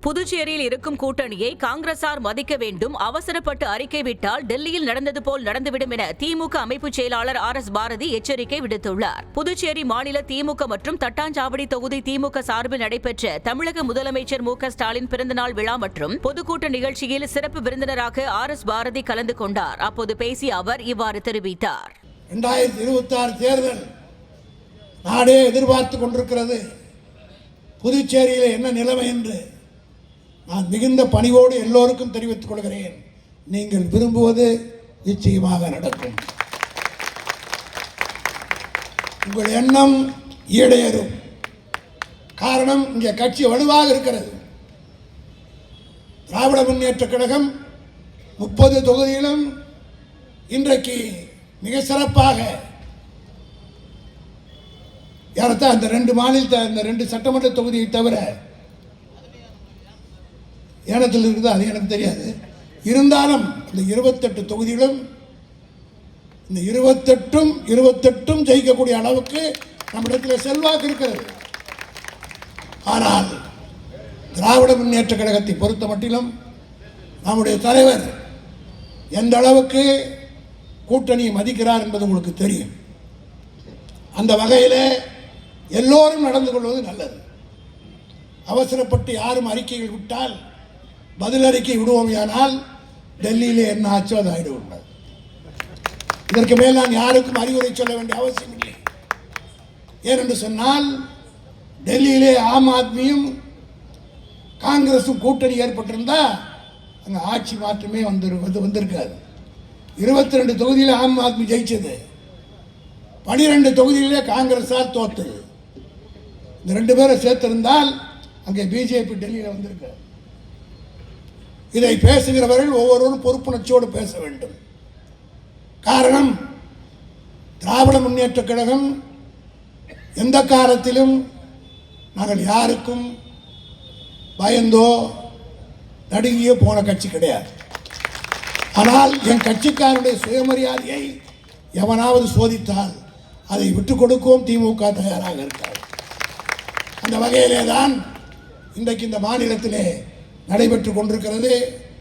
புதுச்சேரியில் இருக்கும் கூட்டணியை காங்கிரசார் மதிக்க வேண்டும். அவசரப்பட்டு அறிக்கை விட்டால் டெல்லியில் நடந்தது போல் நடந்துவிடும் என திமுக அமைப்பு செயலாளர் RS பாரதி எச்சரிக்கை விடுத்துள்ளார். புதுச்சேரி மாநில திமுக மற்றும் தட்டாஞ்சாவடி தொகுதி திமுக சார்பில் நடைபெற்ற தமிழக முதலமைச்சர் மு க ஸ்டாலின் பிறந்தநாள் விழா மற்றும் பொதுக்கூட்ட நிகழ்ச்சியில் சிறப்பு விருந்தினராக RS பாரதி கலந்து கொண்டார். அப்போது பேசிய அவர் இவ்வாறு தெரிவித்தார். 2026 தேர்தல் நாடே எதிர்பார்த்துக் கொண்டிருக்கிறது. புதுச்சேரியில் என்ன நிலைமை என்று நான் மிகுந்த பணிவோடு எல்லோருக்கும் தெரிவித்துக் கொள்கிறேன். நீங்கள் விரும்புவது நிச்சயமாக நடக்கும். உங்கள் எண்ணம் ஈடேறும். காரணம், இங்கே கட்சி வலுவாக இருக்கிறது. திராவிட முன்னேற்ற கழகம் 30 தொகுதியிலும் இன்றைக்கு மிக சிறப்பாக யாரத்தான் அந்த 2 மாநில அந்த 2 சட்டமன்ற தொகுதியை தவிர ஏனத்தில் இருக்குது, அது எனக்கு தெரியாது. இருந்தாலும் இந்த 28 தொகுதியிலும் இந்த 28 ஜெயிக்கக்கூடிய அளவுக்கு நம்மிடத்தில் செல்வாக்கு இருக்கிறது. ஆனால் திராவிட முன்னேற்ற கழகத்தை பொறுத்த மட்டிலும் நம்முடைய தலைவர் எந்த அளவுக்கு கூட்டணியை மதிக்கிறார் என்பது உங்களுக்கு தெரியும். அந்த வகையில் எல்லோரும் நடந்து கொள்வது நல்லது. அவசரப்பட்டு யாரும் அறிக்கைகள் விட்டால் பதில் அறிக்கை விடுவோமையானால் டெல்லியிலே என்ன ஆச்சோ அது ஆகிடுவோம். இதற்கு மேல் நான் யாருக்கும் அறிவுரை சொல்ல வேண்டிய அவசியம் இல்லை. ஏனென்று சொன்னால் டெல்லியிலே ஆம் ஆத்மியும் காங்கிரஸும் கூட்டணி ஏற்பட்டிருந்தா அங்கே ஆட்சி மாற்றமே வந்திருக்காது. 22 தொகுதியில் ஆம் ஆத்மி ஜெயிச்சது, 12 தொகுதியிலே காங்கிரஸால் தோத்தது. இந்த 2 பேரை சேர்த்திருந்தால் அங்கே பிஜேபி டெல்லியில் வந்திருக்காது. இதை பேசுகிறவர்கள் ஒவ்வொருவரும் பொறுப்புணர்ச்சியோடு பேச வேண்டும். காரணம், திராவிட முன்னேற்ற கழகம் எந்த காலத்திலும் நாங்கள் யாருக்கும் பயந்தோ நடுங்கியோ போன கட்சி கிடையாது. ஆனால் என் கட்சிக்காரனுடைய சுயமரியாதையை எவனாவது சோதித்தால் அதை விட்டுக் கொடுக்கவும் திமுக தயாராக இருக்காது. அந்த வகையிலே தான் இன்றைக்கு இந்த மாநிலத்திலே நடைபெற்றுக் கொண்டிருக்கிறது.